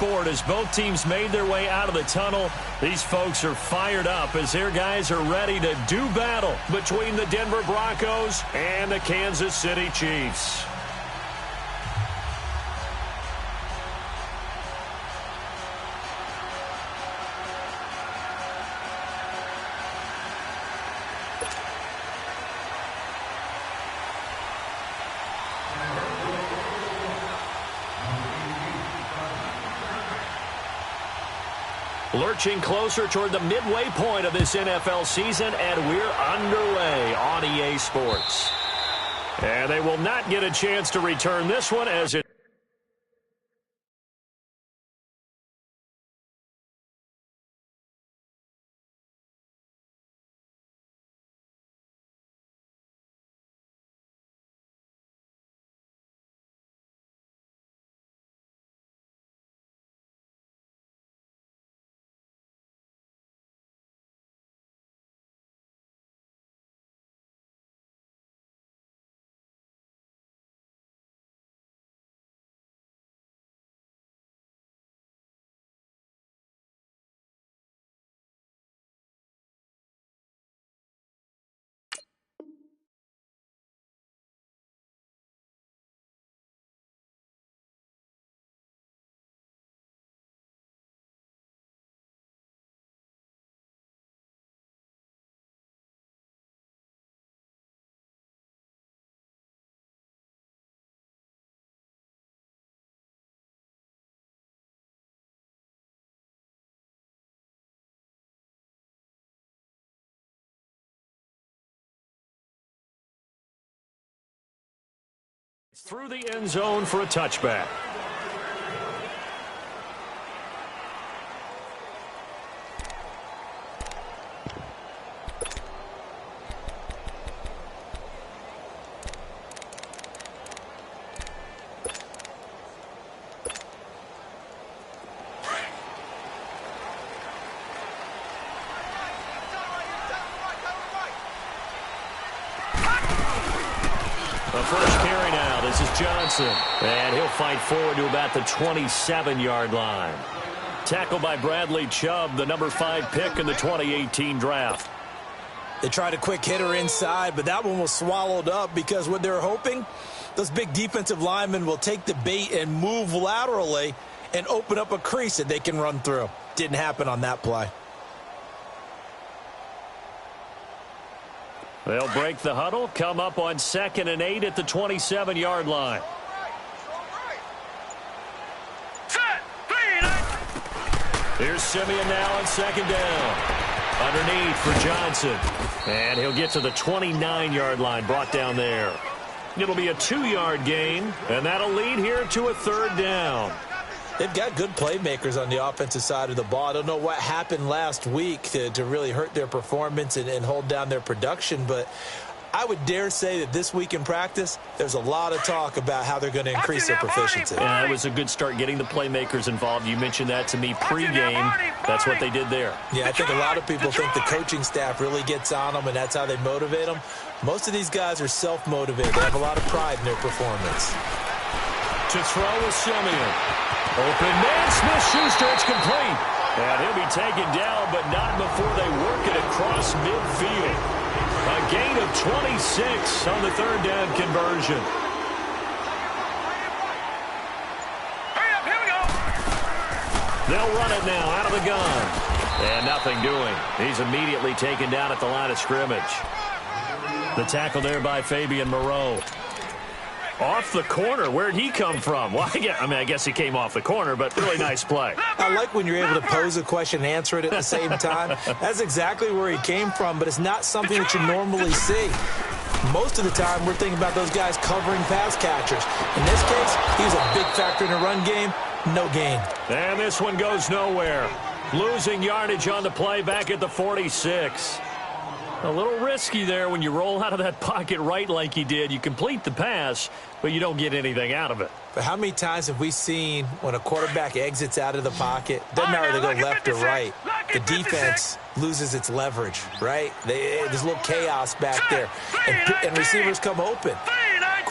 sport as both teams made their way out of the tunnel. These folks are fired up as their guys are ready to do battle between the Denver Broncos and the Kansas City Chiefs. Lurching closer toward the midway point of this NFL season, and we're underway on EA Sports. And they will not get a chance to return this one as it through the end zone for a touchback. The first carry now. This is Johnson. And he'll fight forward to about the 27-yard line. Tackled by Bradley Chubb, the number 5 pick in the 2018 draft. They tried a quick hitter inside, but that one was swallowed up because what they're hoping, those big defensive linemen will take the bait and move laterally and open up a crease that they can run through. Didn't happen on that play. They'll break the huddle, come up on 2nd and 8 at the 27-yard line. Here's Simeon now on 2nd down. Underneath for Johnson. And he'll get to the 29-yard line, brought down there. It'll be a 2-yard gain, and that'll lead here to a 3rd down. They've got good playmakers on the offensive side of the ball. I don't know what happened last week to really hurt their performance and hold down their production, but I would dare say that this week in practice, there's a lot of talk about how they're going to increase their proficiency. Yeah, it was a good start getting the playmakers involved. You mentioned that to me pregame. That's what they did there. Yeah, I think a lot of people think the coaching staff really gets on them, and that's how they motivate them. Most of these guys are self-motivated. They have a lot of pride in their performance. To throw is Simeon. Open man, Smith-Schuster, it's complete. And he'll be taken down, but not before they work it across midfield. A gain of 26 on the 3rd down conversion. Hurry up, here we go. They'll run it now out of the gun. And nothing doing. He's immediately taken down at the line of scrimmage. The tackle there by Fabian Moreau. Off the corner. Where'd he come from? Well, I guess he came off the corner, but really nice play. I like when you're able to pose a question and answer it at the same time. That's exactly where he came from, but it's not something that you normally see. Most of the time, we're thinking about those guys covering pass catchers. In this case, he was a big factor in the run game. No gain. And this one goes nowhere. Losing yardage on the play back at the 46. A little risky there when you roll out of that pocket right like he did. You complete the pass, but you don't get anything out of it. But how many times have we seen when a quarterback exits out of the pocket, doesn't matter if they go left or right, the defense loses its leverage, right? There's a little chaos back there, and receivers come open.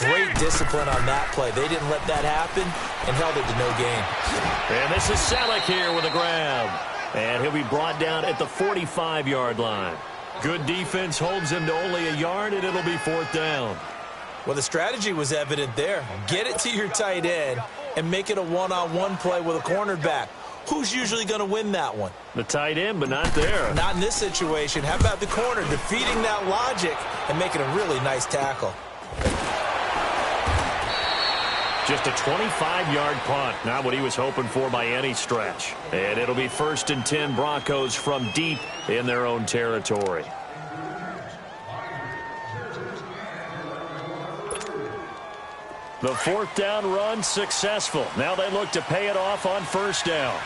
Great discipline on that play. They didn't let that happen and held it to no gain. And this is Selleck here with a grab. And he'll be brought down at the 45-yard line. Good defense holds him to only a yard, and it'll be 4th down. Well, the strategy was evident there. Get it to your tight end and make it a one-on-one play with a cornerback. Who's usually going to win that one? The tight end, but not there. Not in this situation. How about the corner defeating that logic and making a really nice tackle? Just a 25-yard punt, not what he was hoping for by any stretch. And it'll be 1st and 10 Broncos from deep in their own territory. The 4th down run successful. Now they look to pay it off on 1st down.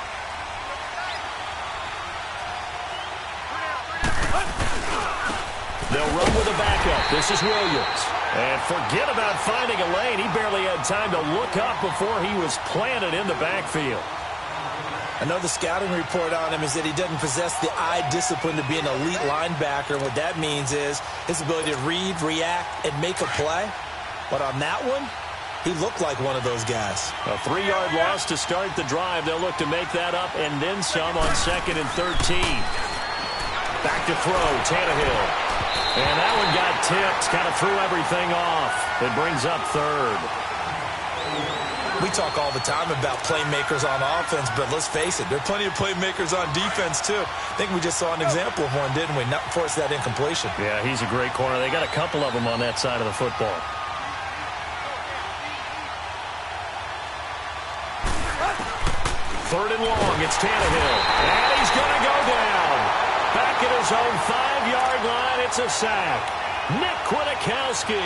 They'll run with a backup. This is Williams. And forget about finding a lane. He barely had time to look up before he was planted in the backfield. I know the scouting report on him is that he doesn't possess the eye discipline to be an elite linebacker. What that means is his ability to read, react, and make a play. But on that one, he looked like one of those guys. A 3-yard loss to start the drive. They'll look to make that up and then some on 2nd and 13. Back to throw, Tannehill. And that one got tipped, kind of threw everything off. It brings up 3rd. We talk all the time about playmakers on offense, but let's face it, there are plenty of playmakers on defense, too. I think we just saw an example of one, didn't we? Not force that incompletion. Yeah, he's a great corner. They got a couple of them on that side of the football. Third and long, it's Tannehill. And he's going to go down. Back at his own 5-yard line, it's a sack. Nick Kwiatkowski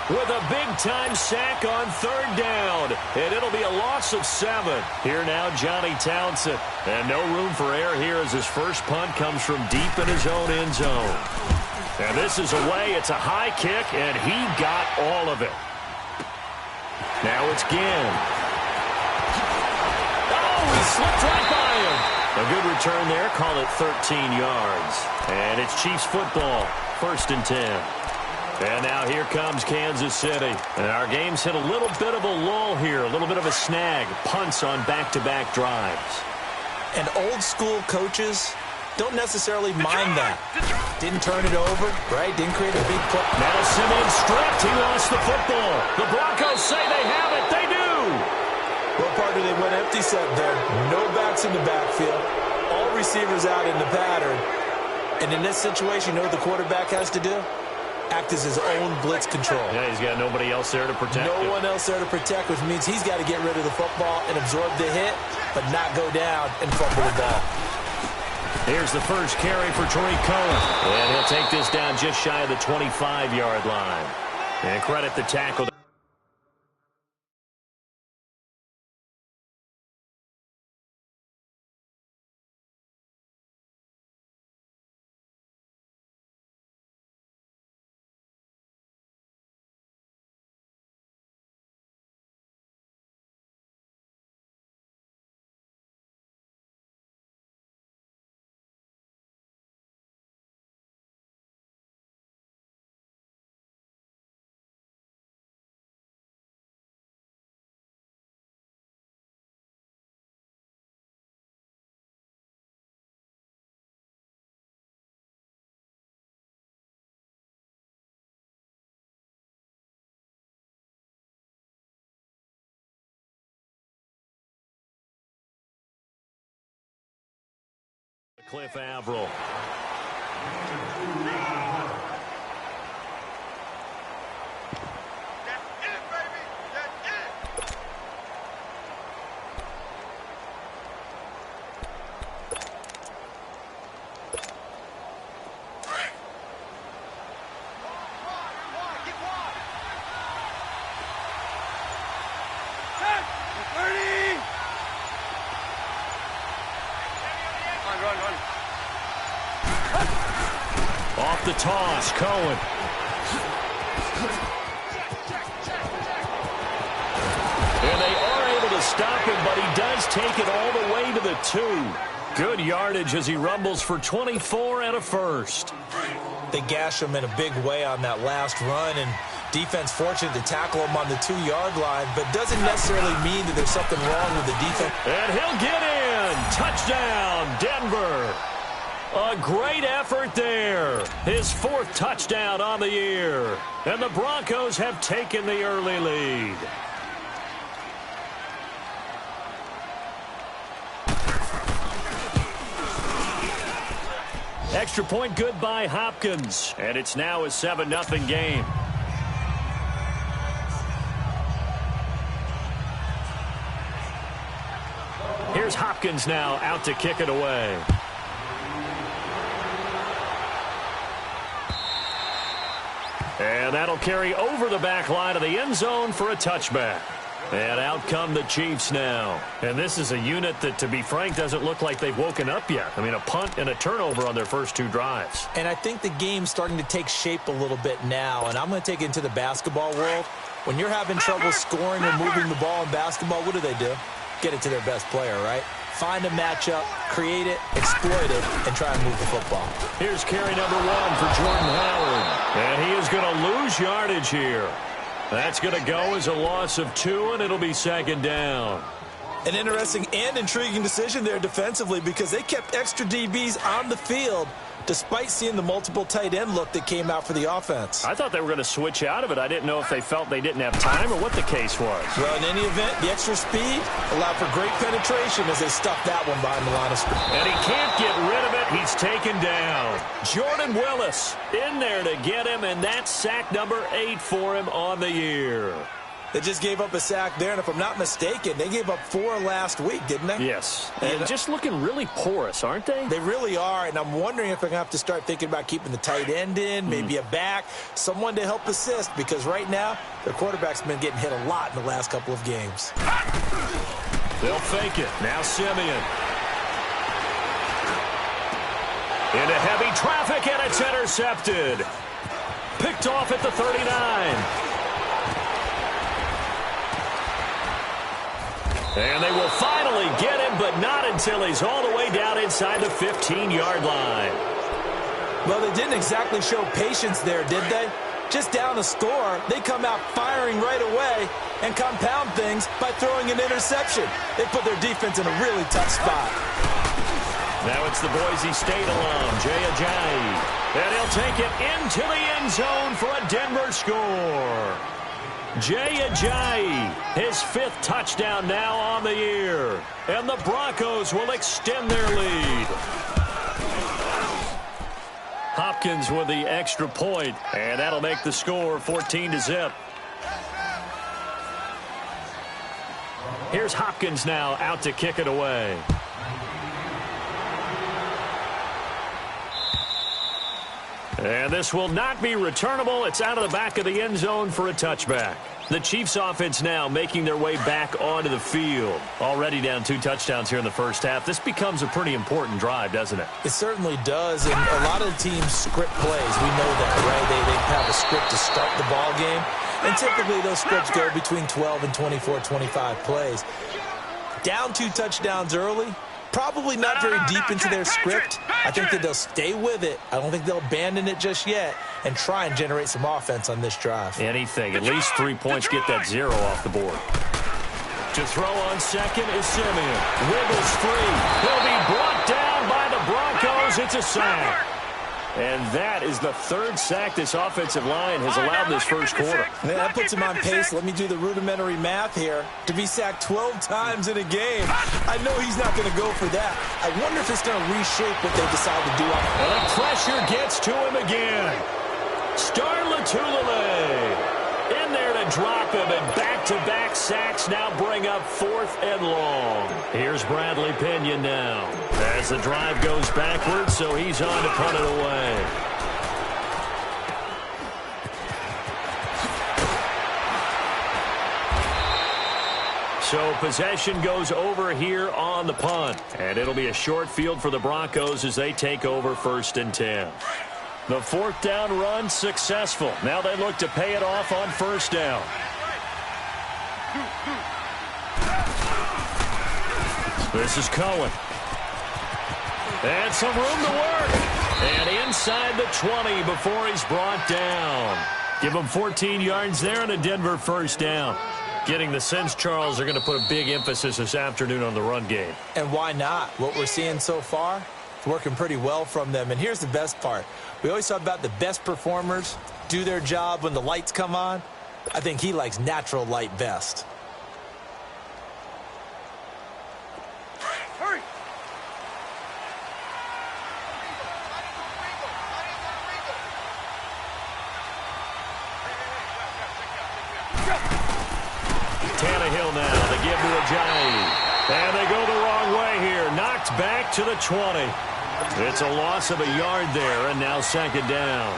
with a big-time sack on 3rd down. And it'll be a loss of 7. Here now, Johnny Townsend. And no room for error here as his first punt comes from deep in his own end zone. And this is away. It's a high kick, and he got all of it. Now it's Ginn. Oh, he slipped right by him. A good return there. Call it 13 yards. And it's Chiefs football. 1st and 10. And now here comes Kansas City. And our game's hit a little bit of a lull here. A little bit of a snag. Punts on back-to-back drives. And old-school coaches don't necessarily mind that. Didn't turn it over, right? Didn't create a big play. Now Simmons stripped. He lost the football. The Broncos say they have it. They do. Well, partner, they went empty set there. No backs in the backfield. All receivers out in the pattern. And in this situation, you know what the quarterback has to do? Act as his own blitz control. Yeah, he's got nobody else there to protect him. No one else there to protect, which means he's got to get rid of the football and absorb the hit, but not go down and fumble the ball. Here's the first carry for Tariq Cohen. And he'll take this down just shy of the 25-yard line. And credit the tackle. Cliff Averill. Off the toss, Cohen. And they are able to stop him, but he does take it all the way to the 2. Good yardage as he rumbles for 24 and a first. They gash him in a big way on that last run and Defense fortunate to tackle him on the 2-yard line, but doesn't necessarily mean that there's something wrong with the defense. And he'll get in. Touchdown, Denver. A great effort there. His 4th touchdown on the year. And the Broncos have taken the early lead. Extra point good by Hopkins. And it's now a 7-0 game. Here's Hopkins now out to kick it away. And that'll carry over the back line of the end zone for a touchback. And out come the Chiefs now. And this is a unit that, to be frank, doesn't look like they've woken up yet. I mean, a punt and a turnover on their first 2 drives. And I think the game's starting to take shape a little bit now. And I'm going to take it into the basketball world. When you're having trouble scoring or moving the ball in basketball, what do? Get it to their best player, right? Find a matchup, create it, exploit it, and try and move the football. Here's carry number 1 for Jordan Howard. And he is going to lose yardage here. That's going to go as a loss of 2, and it'll be 2nd down. An interesting and intriguing decision there defensively because they kept extra DBs on the field despite seeing the multiple tight end look that came out for the offense. I thought they were going to switch out of it. I didn't know if they felt they didn't have time or what the case was. Well, in any event, the extra speed allowed for great penetration as they stuffed that one behind the line of scrimmage. And he can't get rid of it. He's taken down. Jordan Willis in there to get him, and that's sack number 8 for him on the year. They just gave up a sack there, and if I'm not mistaken, they gave up 4 last week, didn't they? Yes. And just looking really porous, aren't they? They really are, and I'm wondering if they're going to have to start thinking about keeping the tight end in, maybe a back, someone to help assist, because right now, their quarterback's been getting hit a lot in the last couple of games. They'll fake it. Now Simeon. Into heavy traffic, and it's intercepted. Picked off at the 39. And they will finally get him, but not until he's all the way down inside the 15-yard line. Well, they didn't exactly show patience there, did they? Just down a score, they come out firing right away and compound things by throwing an interception. They put their defense in a really tough spot. Now it's the Boise State alum, Jay Ajayi. And he'll take it into the end zone for a Denver score. Jay Ajayi, his 5th touchdown now on the year. And the Broncos will extend their lead. Hopkins with the extra point, and that'll make the score 14-0. Here's Hopkins now out to kick it away. And this will not be returnable. It's out of the back of the end zone for a touchback. The Chiefs offense now making their way back onto the field. Already down 2 touchdowns here in the first half. This becomes a pretty important drive, doesn't it? It certainly does, and a lot of the teams script plays. We know that, right? They have a script to start the ball game, and typically those scripts go between 12 and 24, 25 plays. Down 2 touchdowns early, probably not very deep into their script. I think that they'll stay with it. I don't think they'll abandon it just yet and try and generate some offense on this drive. Anything. At least 3 points, get that 0 off the board. To throw on second is Simeon. Wiggles free. He'll be brought down by the Broncos. It's a sack. And that is the 3rd sack this offensive line has allowed this first quarter. Yeah, that puts him on pace. Let me do the rudimentary math here. To be sacked 12 times in a game, I know he's not going to go for that. I wonder if it's going to reshape what they decide to do. And the pressure gets to him again. Star Latulippe in there to drop him, and back-to-back sacks now bring up 4th and long. Here's Bradley Pinion now as the drive goes backwards, so he's on to punt it away. So possession goes over here on the punt, and it'll be a short field for the Broncos as they take over 1st and 10. The 4th down run successful. Now they look to pay it off on 1st down. This is Cohen. And some room to work. And inside the 20 before he's brought down. Give them 14 yards there and a Denver first down. Getting the sense, Charles, they're going to put a big emphasis this afternoon on the run game. And why not? What we're seeing so far, it's working pretty well from them. And here's the best part. We always talk about the best performers do their job when the lights come on. I think he likes natural light best. Hurry! Tannehill now, they give to Ajayi. And they go the wrong way here. Knocked back to the 20. It's a loss of a yard there, and now second down.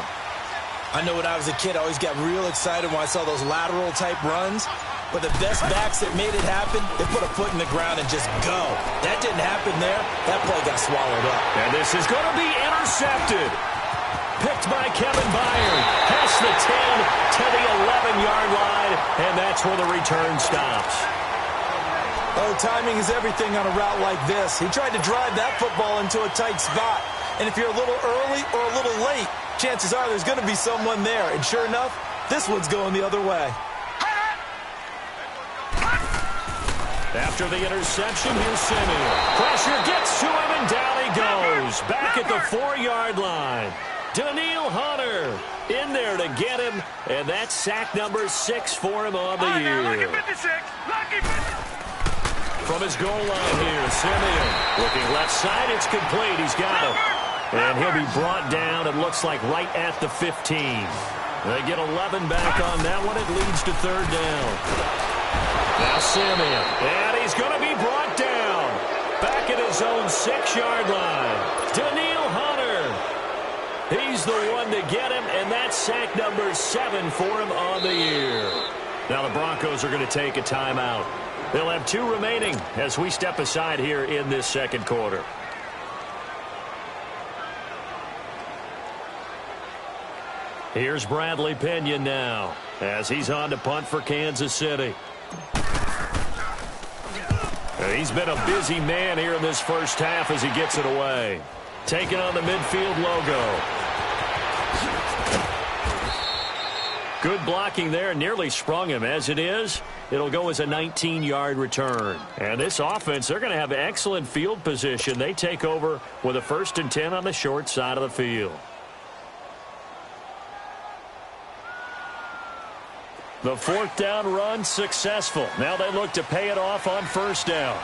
I know when I was a kid, I always got real excited when I saw those lateral-type runs. But the best backs that made it happen, they put a foot in the ground and just go. That didn't happen there. That play got swallowed up. And this is going to be intercepted. Picked by Kevin Byard. Past the 10 to the 11-yard line, and that's where the return stops. Oh, timing is everything on a route like this. He tried to drive that football into a tight spot. And if you're a little early or a little late, chances are there's going to be someone there. And sure enough, this one's going the other way. After the interception, here's Simeon. Pressure gets to him, and down he goes. Back at the 4-yard line. Daniil Hunter in there to get him, and that's sack number 6 for him on the year. Lucky 56! Lucky 56! From his goal line here, Simeon looking left side. It's complete. He's got him. And he'll be brought down, it looks like, right at the 15. They get 11 back on that one. It leads to third down. Now Simeon, and he's going to be brought down. Back at his own 6-yard line. Daniil Hunter. He's the one to get him, and that's sack number 7 for him on the year. Now the Broncos are going to take a timeout. They'll have 2 remaining as we step aside here in this second quarter. Here's Bradley Pinion now as he's on to punt for Kansas City. And he's been a busy man here in this first half as he gets it away. Taking on the midfield logo. Good blocking there, nearly sprung him. As it is, it'll go as a 19-yard return. And this offense, they're going to have excellent field position. They take over with a 1st and 10 on the short side of the field. The 4th down run successful. Now they look to pay it off on 1st down.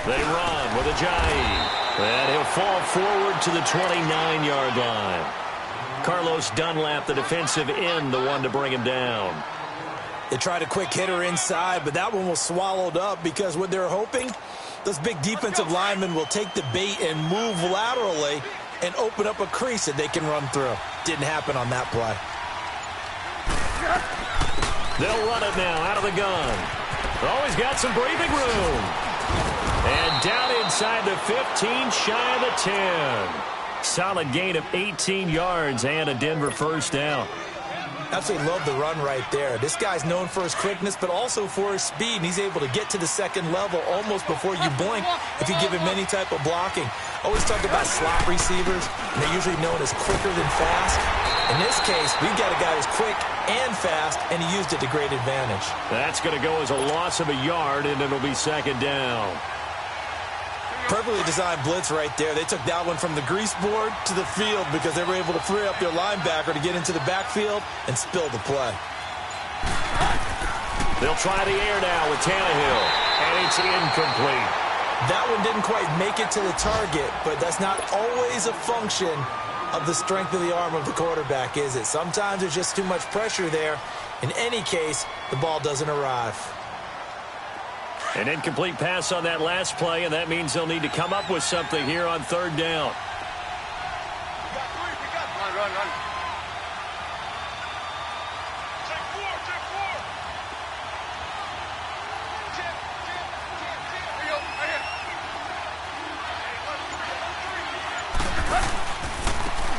They run with Ajayi. And he'll fall forward to the 29-yard line. Carlos Dunlap, the defensive end, the one to bring him down. They tried a quick hitter inside, but that one was swallowed up because what they're hoping, those big defensive linemen will take the bait and move laterally and open up a crease that they can run through. Didn't happen on that play. They'll run it now out of the gun. Always got some breathing room. And down inside the 15, shy of the 10. Solid gain of 18 yards and a Denver first down. Absolutely love the run right there. This guy's known for his quickness, but also for his speed. And he's able to get to the second level almost before you blink if you give him any type of blocking. Always talk about slot receivers, and they're usually known as quicker than fast. In this case, we've got a guy who's quick and fast, and he used it to great advantage. That's going to go as a loss of a yard, and it'll be second down. Perfectly designed blitz right there. They took that one from the grease board to the field because they were able to free up their linebacker to get into the backfield and spill the play. They'll try the air now with Tannehill, and it's incomplete. That one didn't quite make it to the target, but that's not always a function of the strength of the arm of the quarterback, is it? Sometimes there's just too much pressure there. In any case, the ball doesn't arrive. An incomplete pass on that last play, and that means they'll need to come up with something here on third down. Run. Check four. Check. Here you go, right here.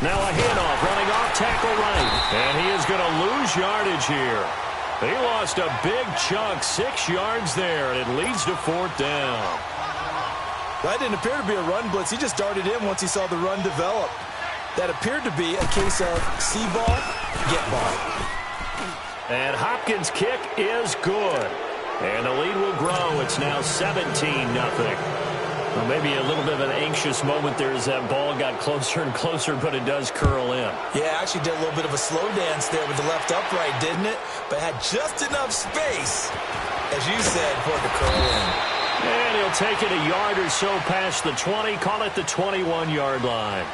Now a handoff, running off tackle right. And he is going to lose yardage here. He lost a big chunk, 6 yards there, and it leads to fourth down. That didn't appear to be a run blitz. He just darted in once he saw the run develop. That appeared to be a case of see ball, get ball. And Hopkins' kick is good. And the lead will grow. It's now 17-0. Well, maybe a little bit of an anxious moment there as that ball got closer and closer, but it does curl in. Yeah, actually did a little bit of a slow dance there with the left upright, didn't it? But had just enough space, as you said, for it to curl in. And he'll take it a yard or so past the 20, call it the 21-yard line.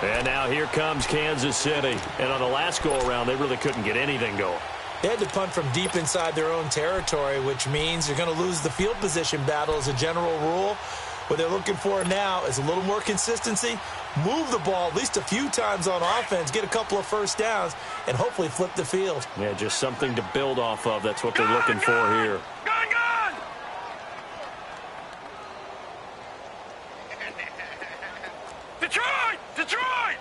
And now here comes Kansas City. And on the last go-around, they really couldn't get anything going. They had to punt from deep inside their own territory, which means you're going to lose the field position battle as a general rule. What they're looking for now is a little more consistency, move the ball at least a few times on offense, get a couple of first downs, and hopefully flip the field. Yeah, just something to build off of. That's what they're looking for here. Gun! Detroit! Detroit!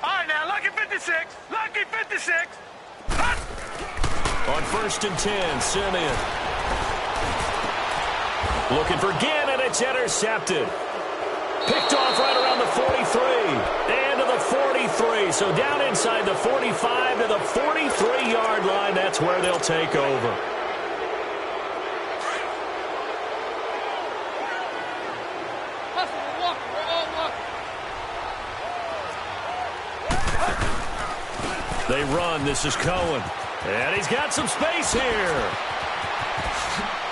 All right, now, lucky 56. Lucky 56. Hut! On 1st and 10, Simeon. Looking for Ginn, and it's intercepted. Picked off right around the 43. And to the 43. So down inside the 45 to the 43-yard line. That's where they'll take over. They run. This is Cohen. And he's got some space here.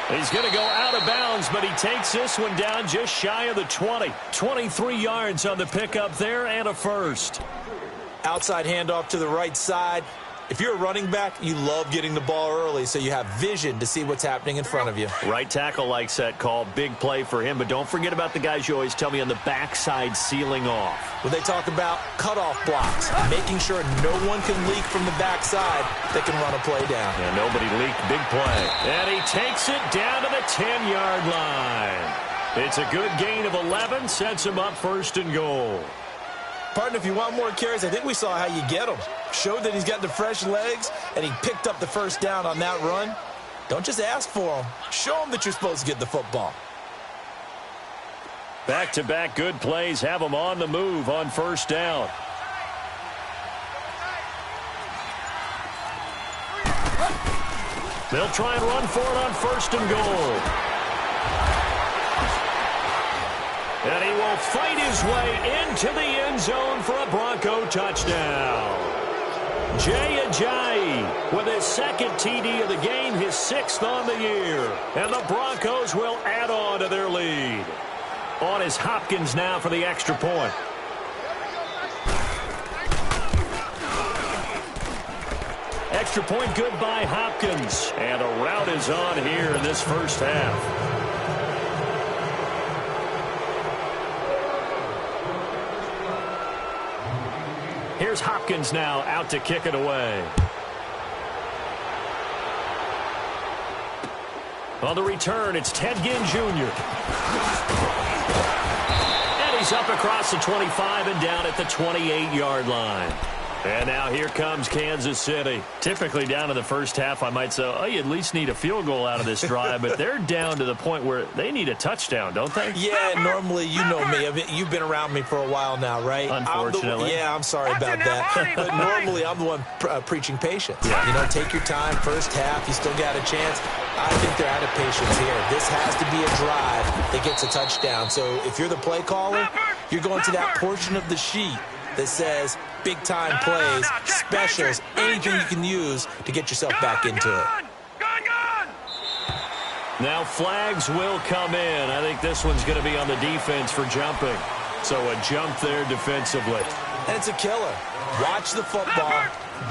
He's going to go out of bounds, but he takes this one down just shy of the 20. 23 yards on the pickup there and a first. Outside handoff to the right side. If you're a running back, you love getting the ball early so you have vision to see what's happening in front of you. Right tackle likes that call. Big play for him, but don't forget about the guys you always tell me on the backside sealing off. When they talk about cutoff blocks, making sure no one can leak from the backside that can run a play down. And nobody leaked. Big play. And he takes it down to the 10-yard line. It's a good gain of 11, sets him up 1st and goal. Partner, if you want more carries, I think we saw how you get him. Showed that he's got the fresh legs, and he picked up the first down on that run. Don't just ask for him. Show him that you're supposed to get the football. Back-to-back good plays have him on the move on 1st down. They'll try and run for it on 1st and goal. And he will fight his way into the end zone for a Bronco touchdown. Jay Ajayi with his 2nd TD of the game, his 6th on the year. And the Broncos will add on to their lead. On is Hopkins now for the extra point. Extra point good by Hopkins. And a rout is on here in this first half. Here's Hopkins now out to kick it away. On the return, it's Ted Ginn Jr. And he's up across the 25 and down at the 28-yard line. And now here comes Kansas City. Typically down in the first half, I might say, oh, you at least need a field goal out of this drive. But they're down to the point where they need a touchdown, don't they? Yeah, normally, you know me. You've been around me for a while now, right? Unfortunately. I'm sorry about that. But normally, I'm the one preaching patience. Yeah. You know, take your time. First half, you still got a chance. I think they're out of patience here. This has to be a drive that gets a touchdown. So if you're the play caller, you're going to that portion of the sheet that says big-time plays, specials, anything you can use to get yourself back into it. Now flags will come in. I think this one's going to be on the defense for jumping. So a jump there defensively. And it's a killer. Watch the football.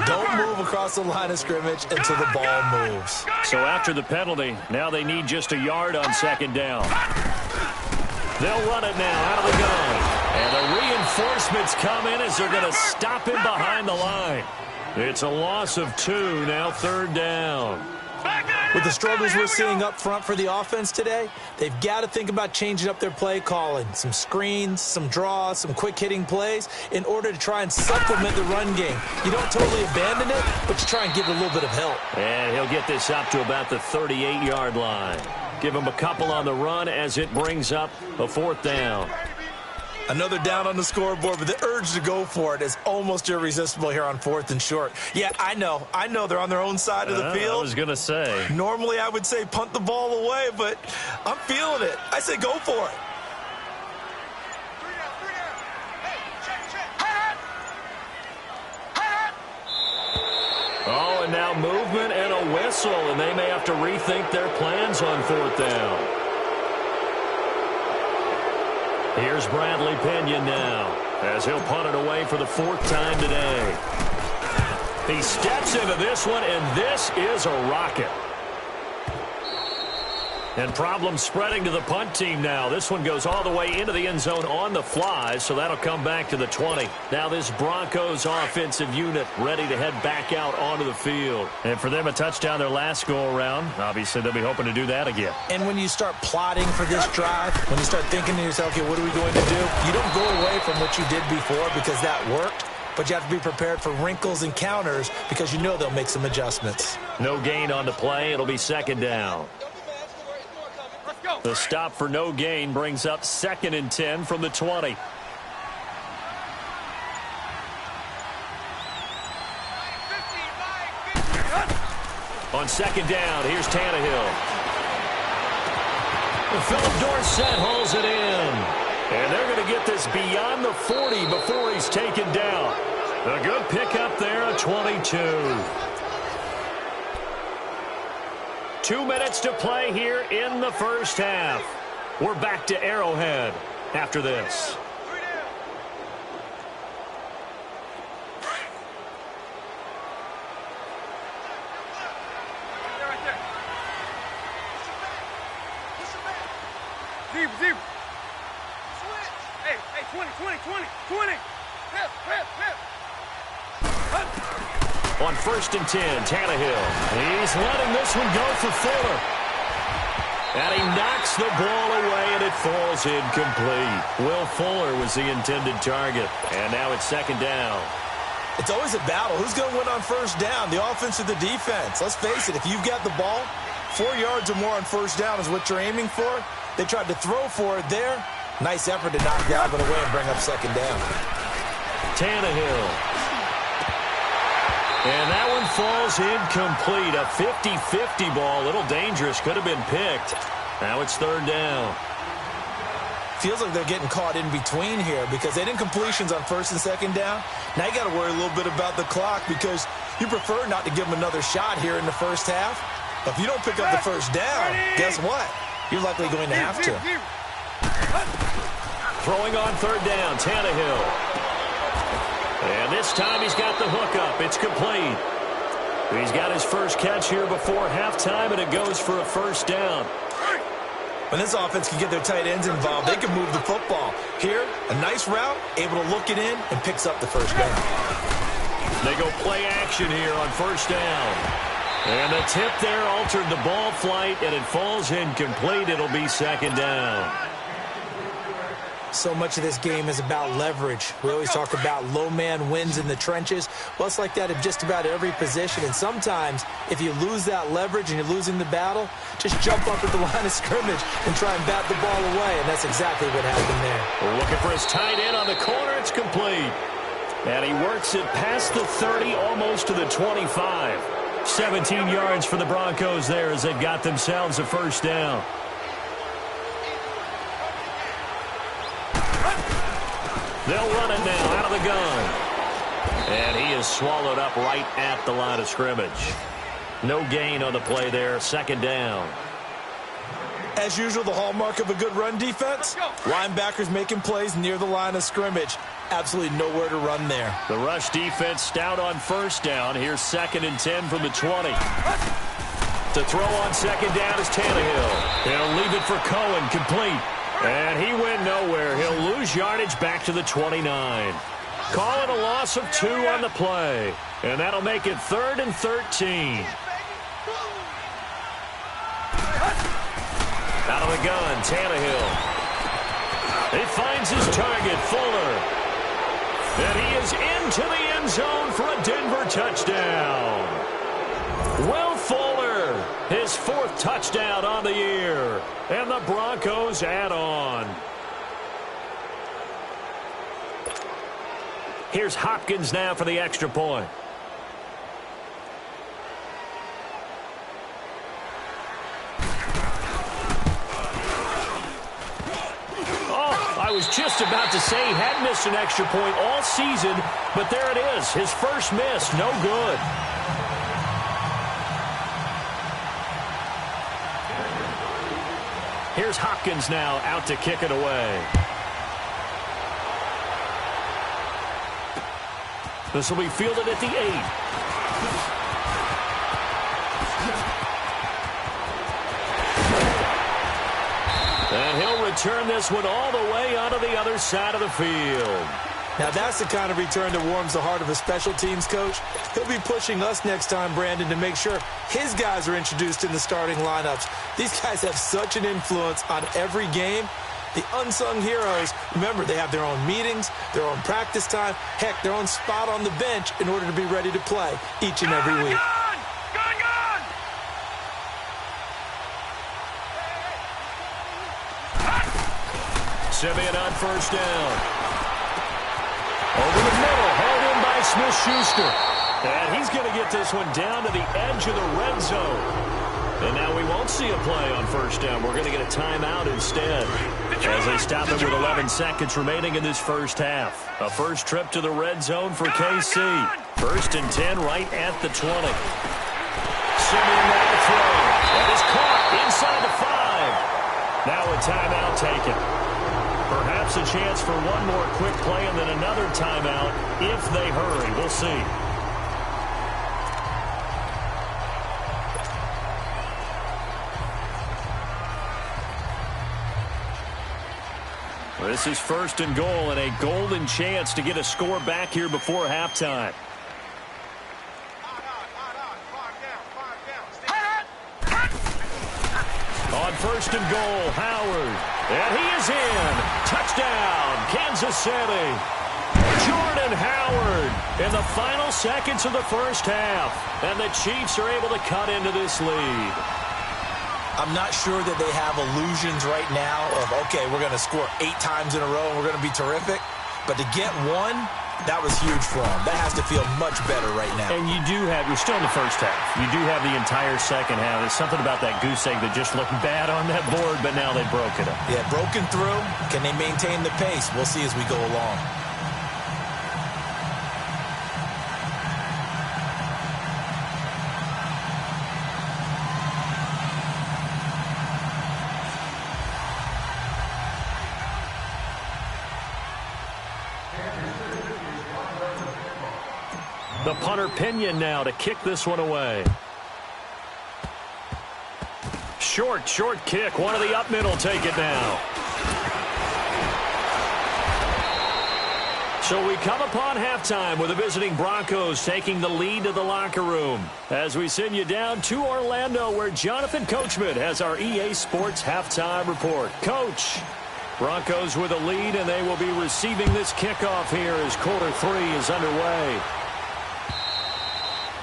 Don't move across the line of scrimmage until the ball moves. So after the penalty, now they need just a yard on 2nd down. They'll run it now out of the gun. And the reinforcements come in as they're going to stop him behind the line. It's a loss of 2, now 3rd down. With the struggles we're seeing up front for the offense today, they've got to think about changing up their play calling. Some screens, some draws, some quick-hitting plays in order to try and supplement the run game. You don't totally abandon it, but you try and give it a little bit of help. And he'll get this up to about the 38-yard line. Give him a couple on the run as it brings up a 4th down. Another down on the scoreboard, but the urge to go for it is almost irresistible here on 4th and short. Yeah, I know they're on their own side of the field. I was going to say. Normally I would say punt the ball away, but I'm feeling it. I say go for it. Oh, and now movement and a whistle, and they may have to rethink their plans on 4th down. Here's Bradley Pinion now, as he'll punt it away for the 4th time today. He steps into this one, and this is a rocket. And problems spreading to the punt team now. This one goes all the way into the end zone on the fly, so that'll come back to the 20. Now this Broncos offensive unit ready to head back out onto the field. And for them, a touchdown their last go-around. Obviously, they'll be hoping to do that again. And when you start plotting for this drive, when you start thinking to yourself, okay, what are we going to do? You don't go away from what you did before because that worked. But you have to be prepared for wrinkles and counters because you know they'll make some adjustments. No gain on the play. It'll be 2nd down. The stop for no gain brings up 2nd and 10 from the 20. On 2nd down, here's Tannehill. Philip Dorsett hauls it in. And they're going to get this beyond the 40 before he's taken down. A good pickup there, a 22. 2 minutes to play here in the first half. We're back to Arrowhead after this. Deep. Hey, 20. Hip. On 1st and 10, Tannehill. He's letting this one go for Fuller. And he knocks the ball away, and it falls incomplete. Will Fuller was the intended target. And now it's 2nd down. It's always a battle. Who's going to win on 1st down, the offense or the defense? Let's face it, if you've got the ball, 4 yards or more on 1st down is what you're aiming for. They tried to throw for it there. Nice effort to knock Galvin away and bring up 2nd down. Tannehill. And that one falls incomplete. A 50-50 ball. A little dangerous. Could have been picked. Now it's 3rd down. Feels like they're getting caught in between here because they didn't completions on 1st and 2nd down. Now you got to worry a little bit about the clock because you prefer not to give them another shot here in the first half. But if you don't pick up the 1st down, guess what? You're likely going to have to. Throwing on 3rd down, Tannehill. And this time he's got the hookup. It's complete. He's got his first catch here before halftime, and it goes for a 1st down. When this offense can get their tight ends involved, they can move the football. Here, a nice route, able to look it in, and picks up the 1st down. They go play action here on 1st down. And the tip there altered the ball flight, and it falls incomplete. It'll be 2nd down. So much of this game is about leverage. We always talk about low man wins in the trenches. Well, it's like that in just about every position. And sometimes, if you lose that leverage and you're losing the battle, just jump up at the line of scrimmage and try and bat the ball away. And that's exactly what happened there. We're looking for his tight end on the corner. It's complete. And he works it past the 30, almost to the 25. 17 yards for the Broncos there as they've got themselves a 1st down. They'll run it now out of the gun. And he is swallowed up right at the line of scrimmage. No gain on the play there. 2nd down. As usual, the hallmark of a good run defense, linebackers making plays near the line of scrimmage. Absolutely nowhere to run there. The rush defense stout on 1st down. Here's 2nd and 10 from the 20. To throw on 2nd down is Tannehill. He'll leave it for Cohen, complete. And he went nowhere. He'll lose yardage back to the 29. Calling a loss of 2 on the play. And that'll make it 3rd and 13. Out of the gun, Tannehill. He finds his target, Fuller. And he is into the end zone for a Denver touchdown. Will Fuller, his 4th touchdown on the year. And the Broncos add on. Here's Hopkins now for the extra point. I was just about to say he hadn't missed an extra point all season, but there it is. His first miss, no good. Here's Hopkins now out to kick it away. This will be fielded at the 8. And he'll return this one all the way onto the other side of the field. Now, that's the kind of return that warms the heart of a special teams coach. He'll be pushing us next time, Brandon, to make sure his guys are introduced in the starting lineups. These guys have such an influence on every game. The unsung heroes, remember, they have their own meetings, their own practice time, heck, their own spot on the bench in order to be ready to play each and every week. Simeon on first down. Over the middle, held in by Smith-Schuster. And he's going to get this one down to the edge of the red zone. And now we won't see a play on first down. We're going to get a timeout instead as they stop it with 11 seconds remaining in this first half. A first trip to the red zone for KC. 1st and 10 right at the 20. Simeon now to throw. That is caught inside the 5. Now a timeout taken. Perhaps a chance for one more quick play and then another timeout if they hurry. We'll see. This is 1st and goal and a golden chance to get a score back here before halftime. On 1st and goal, Howard. And he is in. Touchdown, Kansas City. Jordan Howard in the final seconds of the first half. And the Chiefs are able to cut into this lead. I'm not sure that they have illusions right now of, okay, we're going to score 8 times in a row and we're going to be terrific. But to get one, that was huge for them. That has to feel much better right now. And you do have, you're still in the first half. You do have the entire second half. There's something about that goose egg that just looked bad on that board, but now they've broken it. Yeah, broken through. Can they maintain the pace? We'll see as we go along. The punter Pinion now to kick this one away. Short kick. One of the up middle take it now. So we come upon halftime with the visiting Broncos taking the lead to the locker room. As we send you down to Orlando where Jonathan Coachman has our EA Sports halftime report. Coach, Broncos with a lead and they will be receiving this kickoff here as quarter 3 is underway.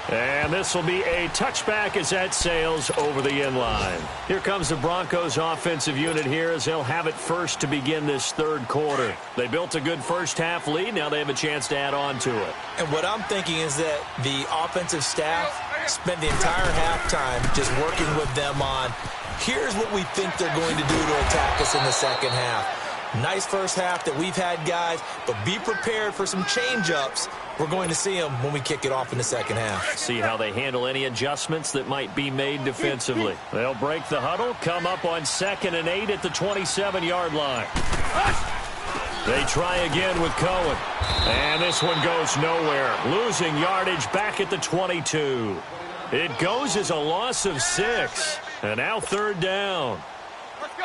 And this will be a touchback as that sails over the end line. Here comes the Broncos offensive unit here as they'll have it first to begin this third quarter. They built a good first half lead. Now they have a chance to add on to it. And what I'm thinking is that the offensive staff spent the entire halftime just working with them on, here's what we think they're going to do to attack us in the second half. Nice first half that we've had, guys, but be prepared for some change-ups. We're going to see them when we kick it off in the second half. See how they handle any adjustments that might be made defensively. They'll break the huddle, come up on 2nd and 8 at the 27-yard line. They try again with Cohen. And this one goes nowhere. Losing yardage back at the 22. It goes as a loss of 6. And now 3rd down.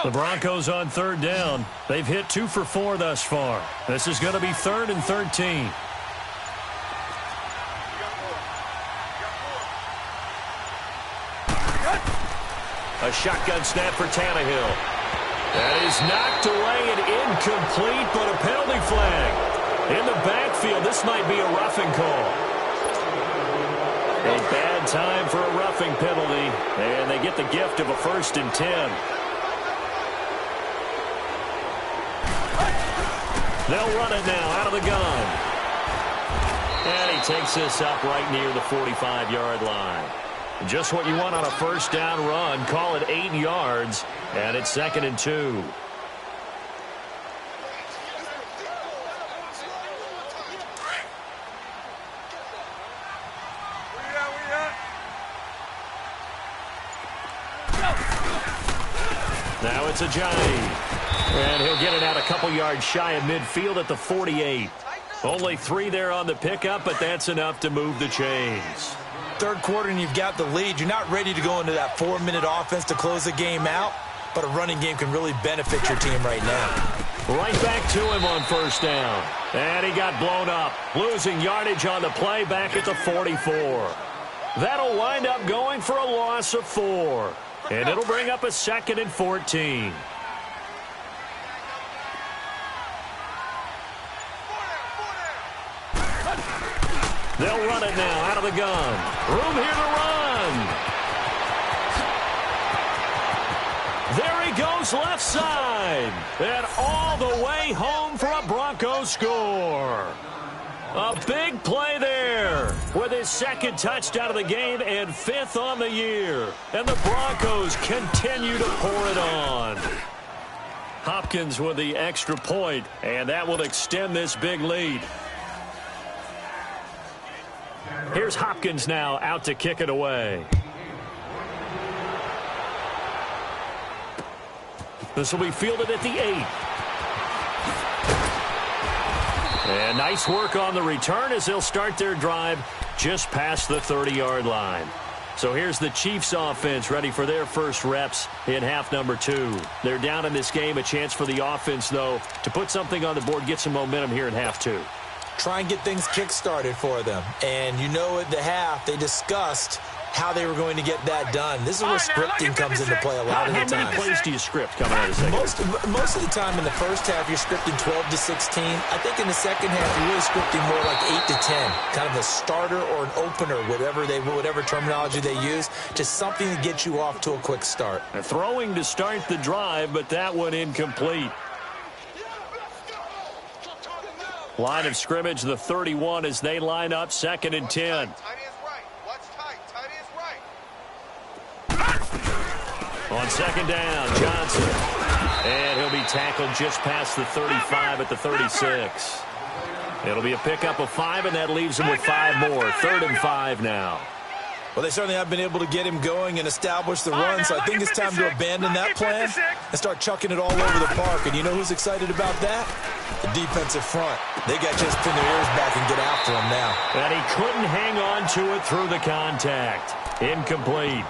The Broncos on 3rd down. They've hit 2 for 4 thus far. This is going to be 3rd and 13. A shotgun snap for Tannehill. That is knocked away and incomplete, but a penalty flag. In the backfield, this might be a roughing call. A bad time for a roughing penalty, and they get the gift of a 1st and 10. They'll run it now out of the gun. And he takes this up right near the 45-yard line. Just what you want on a 1st down run. Call it 8 yards, and it's 2nd and 2. Now it's Ajayi. And he'll get it out a couple yards shy of midfield at the 48. Only 3 there on the pickup, but that's enough to move the chains. 3rd quarter and you've got the lead. You're not ready to go into that 4-minute offense to close the game out, but a running game can really benefit your team right now. Right back to him on 1st down. And he got blown up, losing yardage on the play back at the 44. That'll wind up going for a loss of 4. And it'll bring up a 2nd and 14. They'll run it now out of the gun. Room here to run. There he goes left side. And all the way home for a Broncos score. A big play there with his 2nd touchdown of the game and 5th on the year. And the Broncos continue to pour it on. Hopkins with the extra point, and that will extend this big lead. Here's Hopkins now out to kick it away. This will be fielded at the 8. And nice work on the return as they'll start their drive just past the 30-yard line. So here's the Chiefs offense ready for their first reps in half number 2. They're down in this game. A chance for the offense, though, to put something on the board, get some momentum here in half 2. Try and get things kick-started for them. And you know at the half, they discussed how they were going to get that done. This is where scripting comes into play a lot of the time. How many plays do you script coming out of the second? Most of the time in the first half, you're scripting 12 to 16. I think in the second half, you're really scripting more like 8 to 10. Kind of a starter or an opener, whatever terminology they use. Just something to get you off to a quick start. They're throwing to start the drive, but that one incomplete. Line of scrimmage, the 31 as they line up 2nd and 10. On 2nd down, Johnson. And he'll be tackled just past the 35 at the 36. It'll be a pickup of 5, and that leaves him with 5 more. 3rd and 5 now. Well, they certainly have been able to get him going and establish the run, so I think it's time to abandon that plan and start chucking it all over the park. And you know who's excited about that? The defensive front. They got just pin their ears back and get after him now. And he couldn't hang on to it through the contact. Incomplete.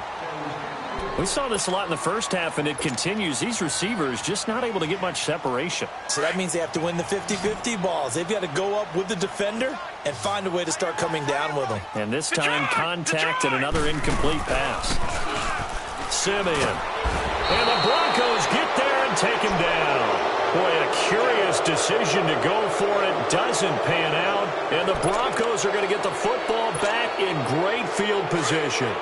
We saw this a lot in the first half, and it continues. These receivers just not able to get much separation. So that means they have to win the 50-50 balls. They've got to go up with the defender and find a way to start coming down with them. And this time, contact and another incomplete pass. Simeon. And the Broncos get there and take him down. Boy, a curious decision to go for it. Doesn't pan out. And the Broncos are going to get the football back in great field position.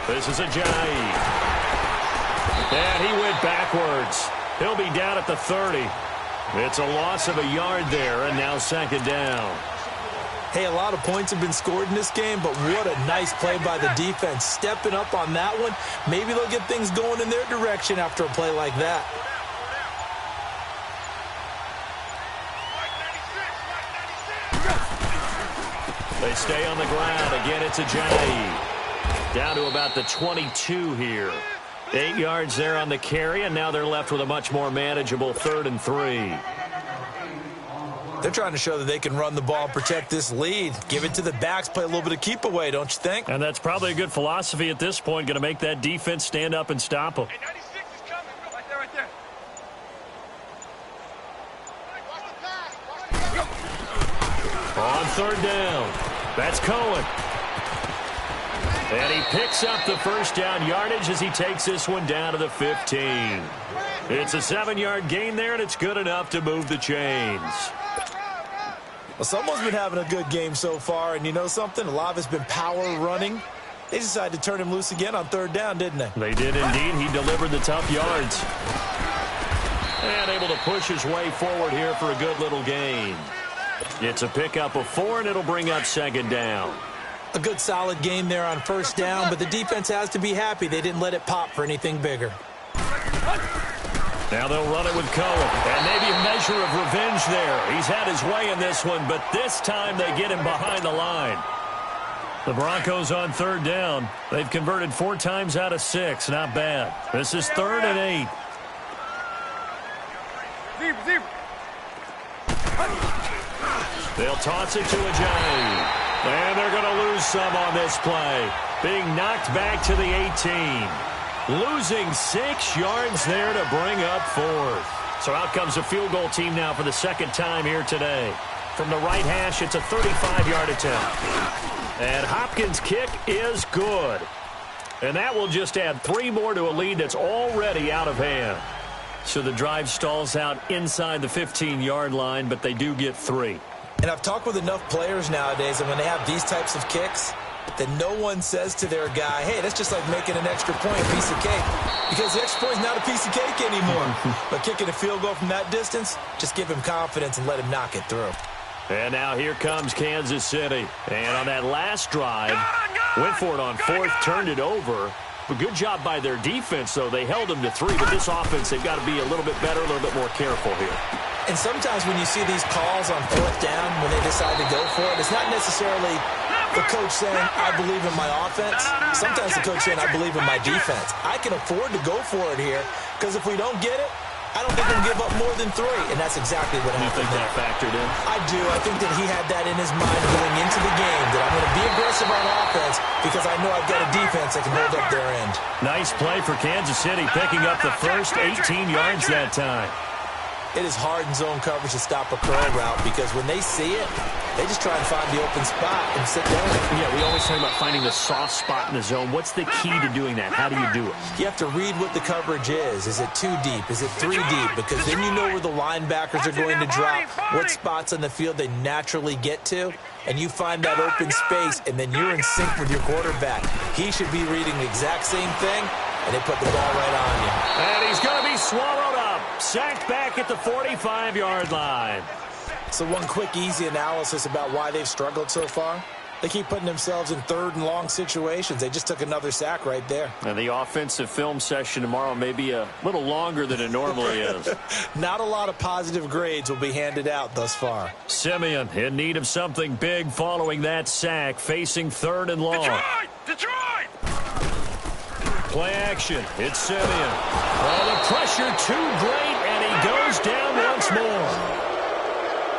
This is Ajayi. And he went backwards. He'll be down at the 30. It's a loss of a yard there, and now 2nd down. Hey, a lot of points have been scored in this game, but what a nice play by the defense. Stepping up on that one. Maybe they'll get things going in their direction after a play like that. They stay on the ground. Again, it's Ajayi. Down to about the 22 here. 8 yards there on the carry, and now they're left with a much more manageable 3rd and 3. They're trying to show that they can run the ball and protect this lead. Give it to the backs, play a little bit of keep away, don't you think? And that's probably a good philosophy at this point, going to make that defense stand up and stop them. Hey, 96 is coming. Right there, right there. On third down, that's Cohen. And he picks up the first down yardage as he takes this one down to the 15. It's a 7-yard gain there, and it's good enough to move the chains. Well, someone's been having a good game so far, and you know something? A lot of it's been power running. They decided to turn him loose again on third down, didn't they? They did indeed. He delivered the tough yards. And able to push his way forward here for a good little gain. It's a pickup of 4, and it'll bring up second down. A good solid gain there on first down, but the defense has to be happy they didn't let it pop for anything bigger. Now they'll run it with Cohen, and maybe a measure of revenge there. He's had his way in this one, but this time they get him behind the line. The Broncos on third down. They've converted 4 times out of 6. Not bad. This is 3rd and 8. They'll toss it to Ajayi. And they're going to lose some on this play. Being knocked back to the 18. Losing 6 yards there to bring up 4th. So out comes a field goal team now for the second time here today. From the right hash, it's a 35-yard attempt. And Hopkins' kick is good. And that will just add 3 more to a lead that's already out of hand. So the drive stalls out inside the 15-yard line, but they do get 3. And I've talked with enough players nowadays, and when they have these types of kicks, that no one says to their guy, hey, that's just like making an extra point, a piece of cake. Because the extra point is not a piece of cake anymore. But kicking a field goal from that distance, just give him confidence and let him knock it through. And now here comes Kansas City. And on that last drive, went for it on 4th, turned it over. A good job by their defense, though. They held them to 3, but this offense, they've got to be a little bit better, a little bit more careful here. And sometimes when you see these calls on 4th down, when they decide to go for it, it's not necessarily the coach saying, I believe in my offense. Sometimes the coach saying, I believe in my defense. I can afford to go for it here, because if we don't get it, I don't think we'll give up more than 3, and that's exactly what happened. You think that factored in? I do. I think that he had that in his mind going into the game, that I'm going to be aggressive on offense because I know I've got a defense that can hold up their end. Nice play for Kansas City, picking up the first 18 yards that time. It is hard in zone coverage to stop a curl route because when they see it, they just try and find the open spot and sit down. Yeah, we always talk about finding the soft spot in the zone. What's the key to doing that? How do you do it? You have to read what the coverage is. Is it 2 deep? Is it 3 deep? Because then you know where the linebackers are going to drop, what spots on the field they naturally get to, and you find that open space, and then you're in sync with your quarterback. He should be reading the exact same thing, and they put the ball right on you. And he's going to be swallowed up. Sacked back at the 45-yard line. So one quick, easy analysis about why they've struggled so far. They keep putting themselves in 3rd and long situations. They just took another sack right there. And the offensive film session tomorrow may be a little longer than it normally is. Not a lot of positive grades will be handed out thus far. Simeon in need of something big following that sack, facing 3rd and long. Detroit! Play action. It's Simeon. Oh, the pressure too great, and he goes down once more.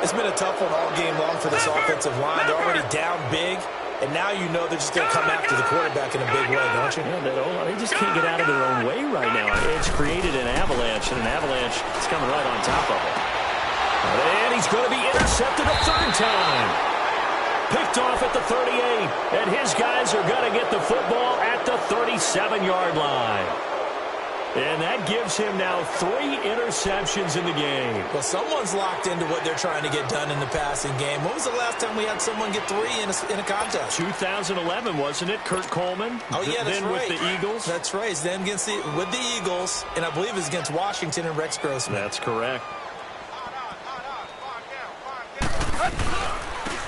It's been a tough one all game long for this offensive line. They're already down big, and now you know they're just going to come after the quarterback in a big way, don't you? Yeah, they just can't get out of their own way right now. It's created an avalanche, and an avalanche is coming right on top of it. And he's going to be intercepted a 3rd time. Picked off at the 38, and his guys are going to get the football at the 37-yard line. And that gives him now 3 interceptions in the game. Well, someone's locked into what they're trying to get done in the passing game. When was the last time we had someone get 3 in a contest? 2011, wasn't it? Kurt Coleman? Oh, yeah, that's then right. With the Eagles? That's right. It's then with the Eagles, and I believe it's against Washington and Rex Grossman. That's correct.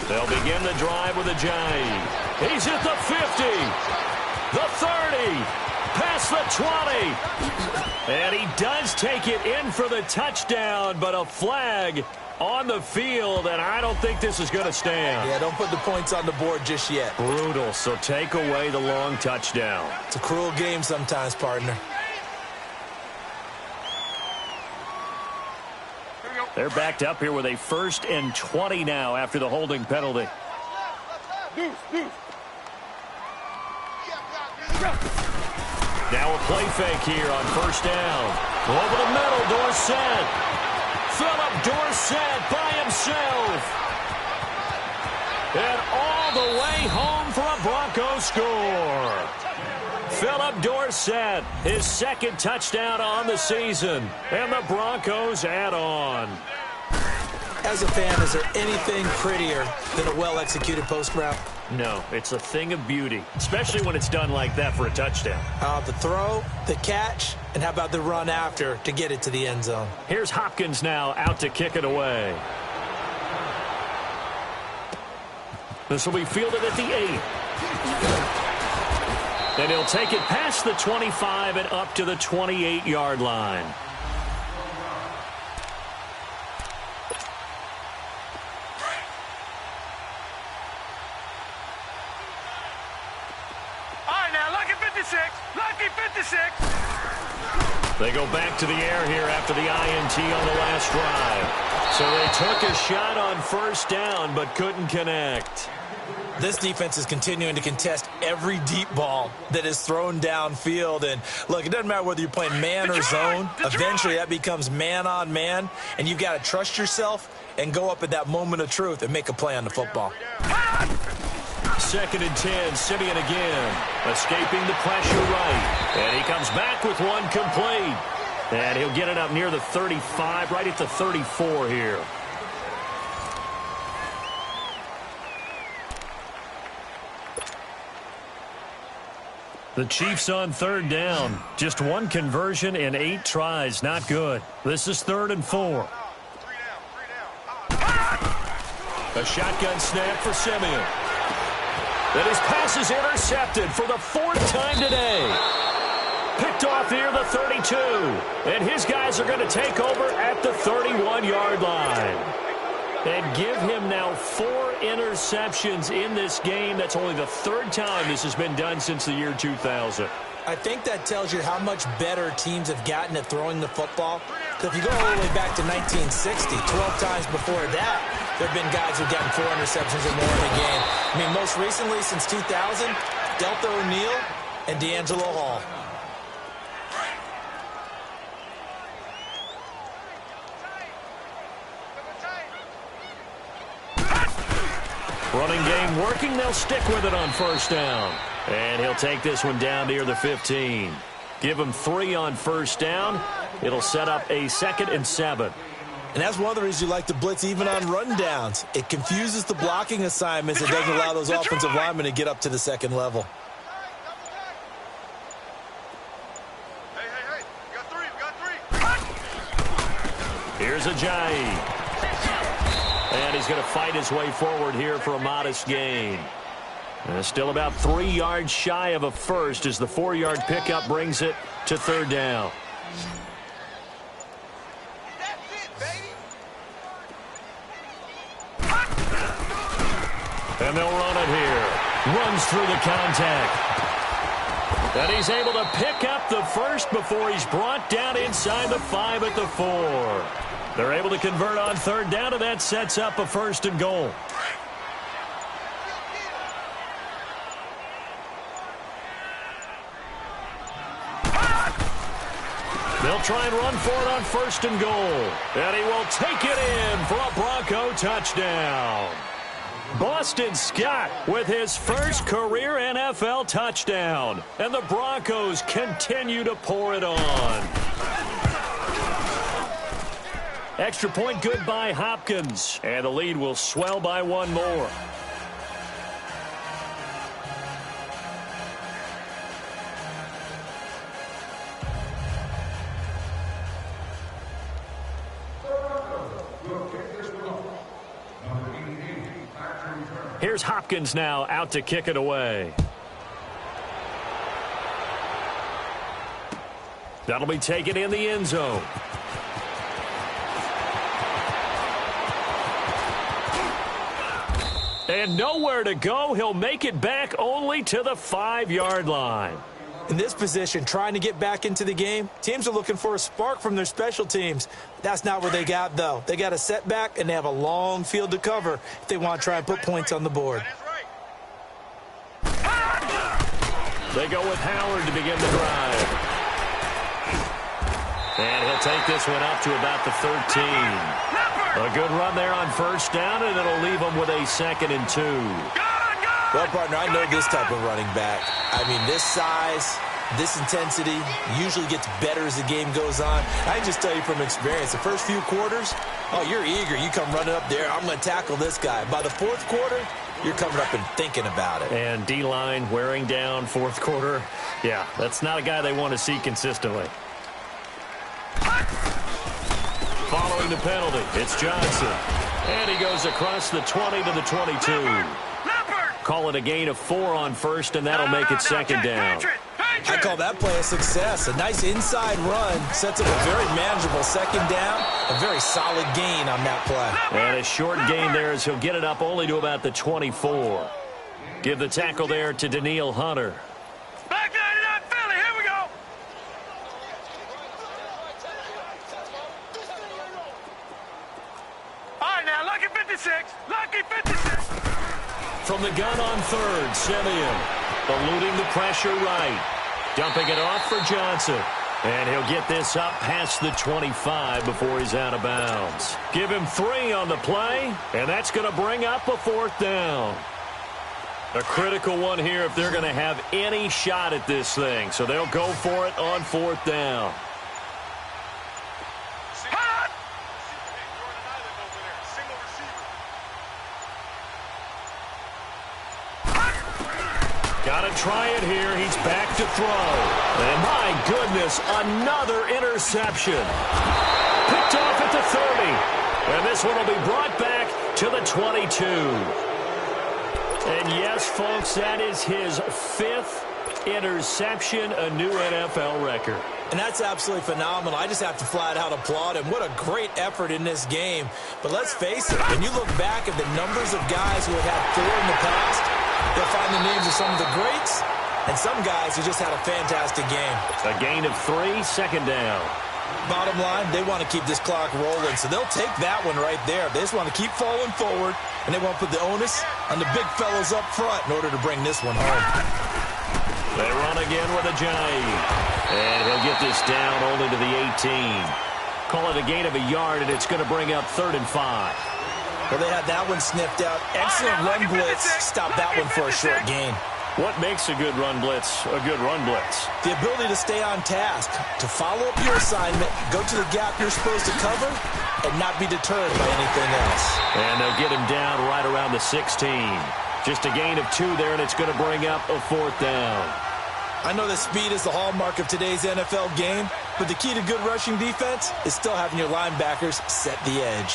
They'll begin the drive with Ajayi. He's at the 50, the 30, past the 20. And he does take it in for the touchdown, but a flag on the field, and I don't think this is going to stand. Yeah, don't put the points on the board just yet. Brutal, so take away the long touchdown. It's a cruel game sometimes, partner. They're backed up here with a 1st and 20 now after the holding penalty. Now a play fake here on 1st down. Over the middle, Dorsett. Philip Dorsett by himself. And all the way home for a Broncos score. Philip Dorsett, his second touchdown on the season. And the Broncos add on. As a fan, is there anything prettier than a well-executed post route? No, it's a thing of beauty, especially when it's done like that for a touchdown. The throw, the catch, and how about the run after to get it to the end zone? Here's Hopkins now out to kick it away. This will be fielded at the 8. And he'll take it past the 25 and up to the 28-yard line. Lucky 56. They go back to the air here after the INT on the last drive. So they took a shot on first down but couldn't connect. This defense is continuing to contest every deep ball that is thrown downfield. And, look, it doesn't matter whether you're playing man or zone. Eventually that becomes man on man, and you've got to trust yourself and go up at that moment of truth and make a play on the football. 2nd and 10, Simeon again, escaping the pressure right. And he comes back with one complete. And he'll get it up near the 35, right at the 34 here. The Chiefs on 3rd down. Just one conversion in 8 tries. Not good. This is 3rd and 4. A shotgun snap for Simeon. And his pass is intercepted for the 4th time today. Picked off near the 32. And his guys are going to take over at the 31-yard line. And give him now 4 interceptions in this game. That's only the 3rd time this has been done since the year 2000. I think that tells you how much better teams have gotten at throwing the football. So if you go all the way back to 1960, 12 times before that, there have been guys who've gotten 4 interceptions or more in a game. I mean, most recently, since 2000, Delta O'Neal and D'Angelo Hall. Running game working. They'll stick with it on first down. And he'll take this one down near the 15. Give him 3 on first down. It'll set up a 2nd and 7. And that's one of the reasons you like to blitz even on rundowns. It confuses the blocking assignments. It doesn't allow those offensive linemen to get up to the 2nd level. Hey, we got 3. Here's Ajayi. And he's going to fight his way forward here for a modest gain. And still about 3 yards shy of a first as the 4-yard pickup brings it to 3rd down. And they'll run it here. Runs through the contact. And he's able to pick up the first before he's brought down inside the 5 at the 4. They're able to convert on 3rd down, and that sets up a 1st and goal. They'll try and run for it on 1st and goal. And he will take it in for a Bronco touchdown. Boston Scott with his first career NFL touchdown. And the Broncos continue to pour it on. Extra point good by Hopkins. And the lead will swell by 1 more. Here's Hopkins now out to kick it away. That'll be taken in the end zone. And nowhere to go. He'll make it back only to the 5-yard line. In this position, trying to get back into the game, teams are looking for a spark from their special teams. That's not what they got, though. They got a setback, and they have a long field to cover if they want to try and put points on the board. They go with Howard to begin the drive. And he'll take this one up to about the 13. A good run there on first down, and it'll leave them with a 2nd and 2. Well, partner, I know this type of running back. I mean, this size, this intensity usually gets better as the game goes on. I can just tell you from experience, the first few quarters, oh, you're eager. You come running up there, I'm going to tackle this guy. By the 4th quarter, you're coming up and thinking about it. And D-line wearing down 4th quarter. Yeah, that's not a guy they want to see consistently. Following the penalty, it's Johnson. And he goes across the 20 to the 22. Call it a gain of 4 on first, and that'll make it 2nd down. I call that play a success. A nice inside run sets up a very manageable 2nd down. A very solid gain on that play. And a short gain there as he'll get it up only to about the 24. Give the tackle there to Daniil Hunter. Back 99 Philly, here we go. All right, now, lucky 56. Lucky 56. From the gun on 3rd, Simeon. Eluding the pressure right. Dumping it off for Johnson. And he'll get this up past the 25 before he's out of bounds. Give him 3 on the play, and that's going to bring up a 4th down. A critical one here if they're going to have any shot at this thing. So they'll go for it on 4th down. Got to try it here. He's back to throw. And my goodness, another interception. Picked off at the 30. And this one will be brought back to the 22. And yes, folks, that is his 5th interception, a new NFL record. And that's absolutely phenomenal. I just have to flat out applaud him. What a great effort in this game. But let's face it, when you look back at the numbers of guys who have had 4 in the past, you'll find the names of some of the greats and some guys who just had a fantastic game. A gain of 3, 2nd down. Bottom line, they want to keep this clock rolling, so they'll take that one right there. They just want to keep falling forward, and they want to put the onus on the big fellows up front in order to bring this one home. They run again with a Ajayi. And he'll get this down only to the 18. Call it a gain of a yard, and it's going to bring up 3rd and 5. Well, they had that one sniffed out. Excellent run blitz. Stop that one for a short gain. What makes a good run blitz a good run blitz? The ability to stay on task, to follow up your assignment, go to the gap you're supposed to cover, and not be deterred by anything else. And they'll get him down right around the 16. Just a gain of 2 there, and it's going to bring up a 4th down. I know that speed is the hallmark of today's NFL game, but the key to good rushing defense is still having your linebackers set the edge.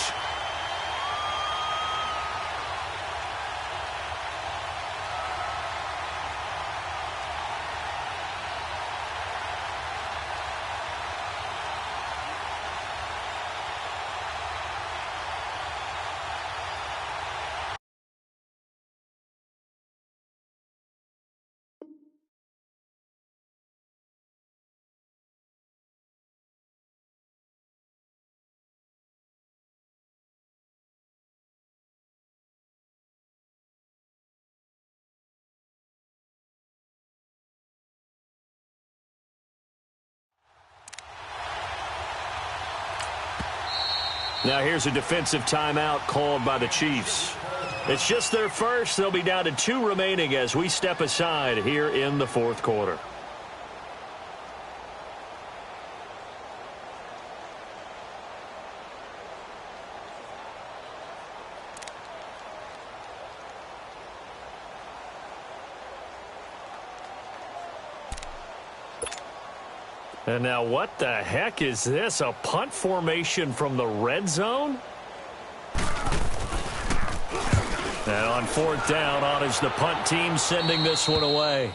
Now here's a defensive timeout called by the Chiefs. It's just their first. They'll be down to 2 remaining as we step aside here in the 4th quarter. And now what the heck is this? A punt formation from the red zone? And on 4th down, on is the punt team sending this one away.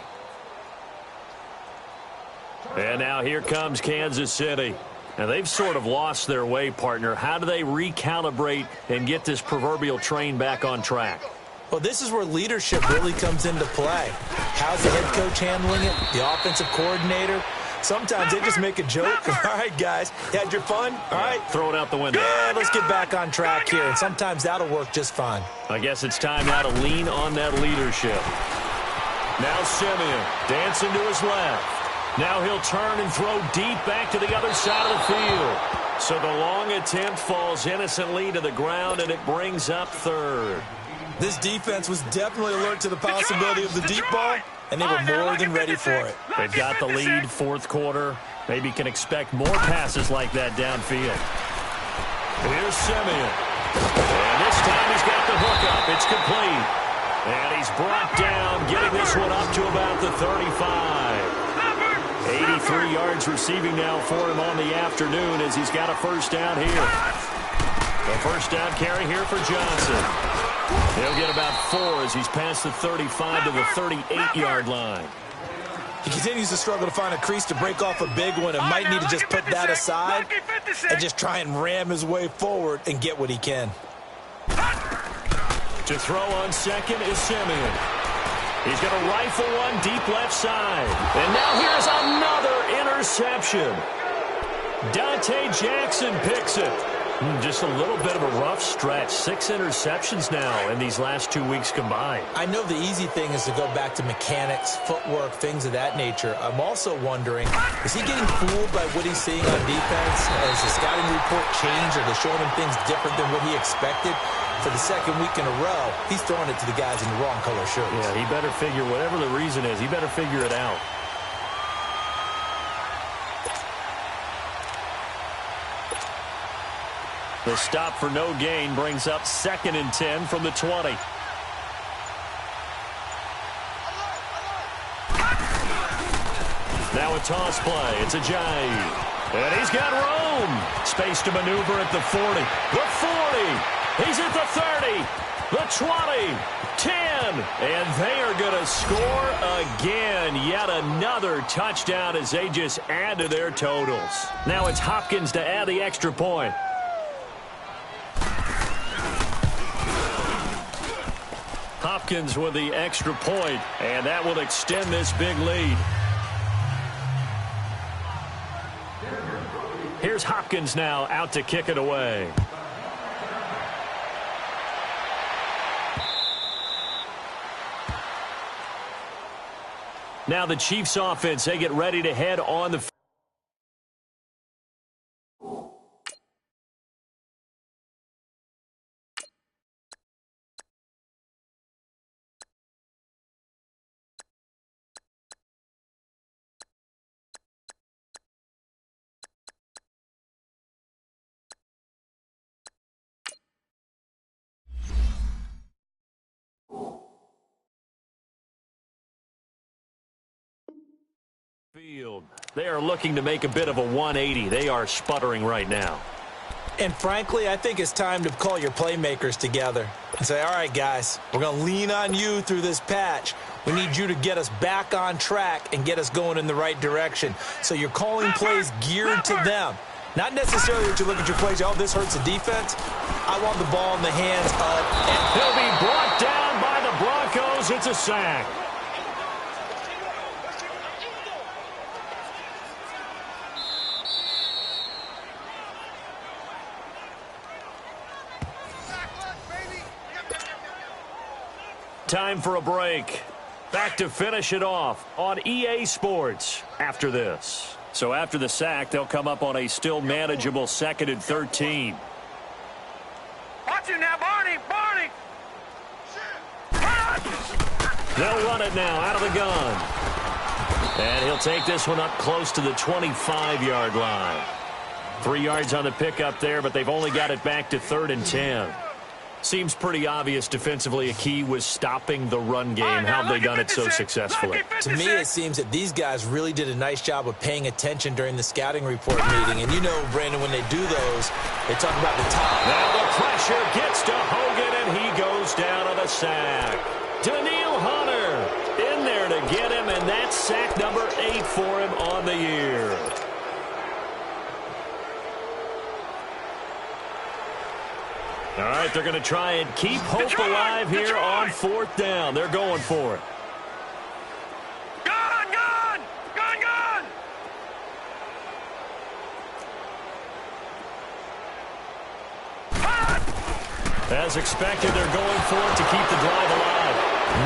And now here comes Kansas City. And they've sort of lost their way, partner. How do they recalibrate and get this proverbial train back on track? Well, this is where leadership really comes into play. How's the head coach handling it? The offensive coordinator? Sometimes they just make a joke. All right, guys, you had your fun? All right. Throw it out the window. Yeah, let's get back on track here. And sometimes that'll work just fine. I guess it's time now to lean on that leadership. Now Simeon dancing to his left. Now he'll turn and throw deep back to the other side of the field. So the long attempt falls innocently to the ground, and it brings up third. This defense was definitely alert to the possibility of the deep ball, and they were more than ready for it. They've got the lead, fourth quarter. Maybe can expect more passes like that downfield. Here's Simeon. And this time he's got the hookup. It's complete. And he's brought down, getting this one up to about the 35. 83 yards receiving now for him on the afternoon as he's got a first down here. A first down carry here for Johnson. He'll get about 4 as he's past the 35 to the 38-yard line. He continues to struggle to find a crease to break off a big one and might need to just put that aside and just try and ram his way forward and get what he can. To throw on second is Simeon. He's going to rifle one deep left side. And now here's another interception. Dante Jackson picks it. Just a little bit of a rough stretch. 6 interceptions now in these last 2 weeks combined. I know the easy thing is to go back to mechanics, footwork, things of that nature. I'm also wondering, is he getting fooled by what he's seeing on defense? Has the scouting report changed? Are they showing him things different than what he expected? For the second week in a row, he's throwing it to the guys in the wrong color shirts. Yeah, he better figure, whatever the reason is, he better figure it out. The stop for no gain brings up 2nd and 10 from the 20. Now a toss play. It's Ajayi. And he's got room. Space to maneuver at the 40. The 40. He's at the 30. The 20. 10. And they are going to score again. Yet another touchdown as they just add to their totals. Now it's Hopkins to add the extra point. Hopkins with the extra point, and that will extend this big lead. Here's Hopkins now out to kick it away. Now the Chiefs offense, they get ready to head on the field. They are looking to make a bit of a 180. They are sputtering right now. And frankly, I think it's time to call your playmakers together and say, all right, guys, we're going to lean on you through this patch. We need you to get us back on track and get us going in the right direction. So you're calling plays geared to them. Not necessarily that you look at your plays, oh, this hurts the defense. I want the ball in the hands of... And he'll be brought down by the Broncos. It's a sack. Time for a break. Back to finish it off on EA Sports after this. So after the sack, they'll come up on a still manageable 2nd and 13. Watch it now, Barney! Barney! They'll run it now out of the gun. And he'll take this one up close to the 25-yard line. 3 yards on the pickup there, but they've only got it back to 3rd and 10. Seems pretty obvious defensively a key was stopping the run game. How have they done it so successfully? To me, it seems that these guys really did a nice job of paying attention during the scouting report meeting. And you know, Brandon, when they do those, they talk about the top. Now the pressure gets to Hogan, and he goes down on a sack. Daniil Hunter in there to get him, and that's sack number 8 for him on the year. All right, they're going to try and keep hope alive here on 4th down. They're going for it. Gun! Gun! Gun! Gun! As expected, they're going for it to keep the drive alive.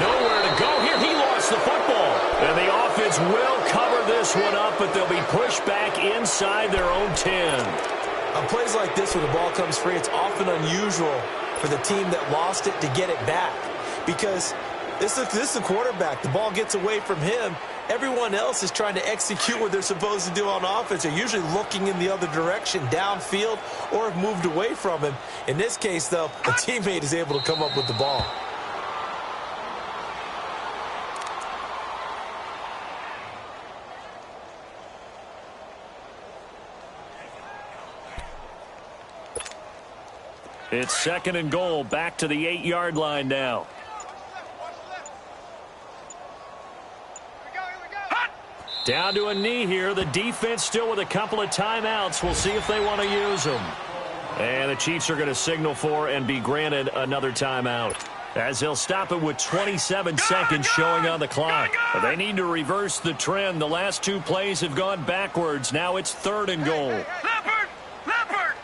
Nowhere to go here. He lost the football. And the offense will cover this one up, but they'll be pushed back inside their own 10. On plays like this, when the ball comes free, it's often unusual for the team that lost it to get it back. Because this is the quarterback. The ball gets away from him. Everyone else is trying to execute what they're supposed to do on offense. They're usually looking in the other direction, downfield, or have moved away from him. In this case, though, a teammate is able to come up with the ball. It's 2nd and goal, back to the 8-yard line now. Down to a knee here. The defense still with a couple of timeouts. We'll see if they want to use them. And the Chiefs are going to signal for and be granted another timeout, as they'll stop it with 27 seconds showing on the clock. They need to reverse the trend. The last 2 plays have gone backwards. Now it's 3rd and goal. Leopard! Leopard!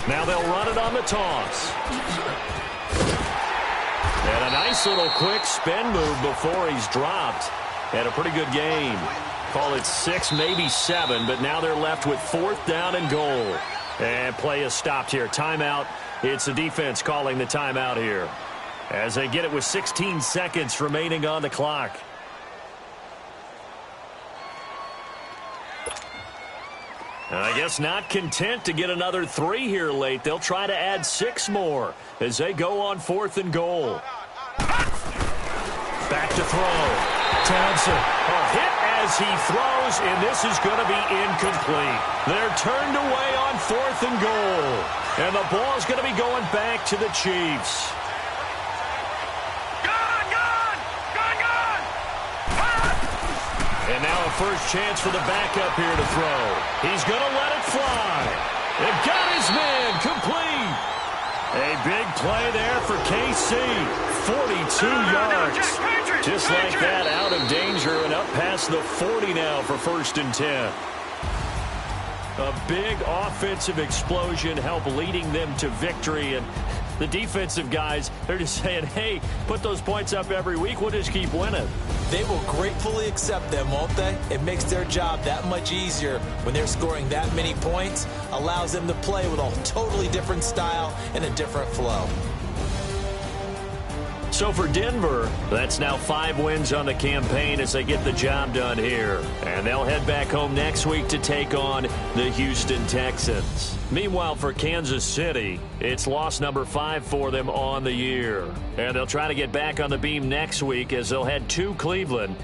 Now they'll run it on the toss. And a nice little quick spin move before he's dropped. Had a pretty good game. Call it 6, maybe 7, but now they're left with 4th down and goal. And play is stopped here. Timeout. It's the defense calling the timeout here, as they get it with 16 seconds remaining on the clock. I guess not content to get another 3 here late. They'll try to add 6 more as they go on 4th and goal. Back to throw. Townsend. A hit as he throws, and this is going to be incomplete. They're turned away on 4th and goal. And the ball is going to be going back to the Chiefs. And now a first chance for the backup here to throw. He's going to let it fly. And got his man complete. A big play there for KC. 42 yards. Just like that, out of danger and up past the 40 now for 1st and 10. A big offensive explosion helped leading them to victory. And the defensive guys, they're just saying, hey, put those points up every week. We'll just keep winning. They will gratefully accept them, won't they? It makes their job that much easier when they're scoring that many points. Allows them to play with a totally different style and a different flow. So for Denver, that's now 5 wins on the campaign as they get the job done here. And they'll head back home next week to take on the Houston Texans. Meanwhile, for Kansas City, it's loss number 5 for them on the year. And they'll try to get back on the beam next week as they'll head to Cleveland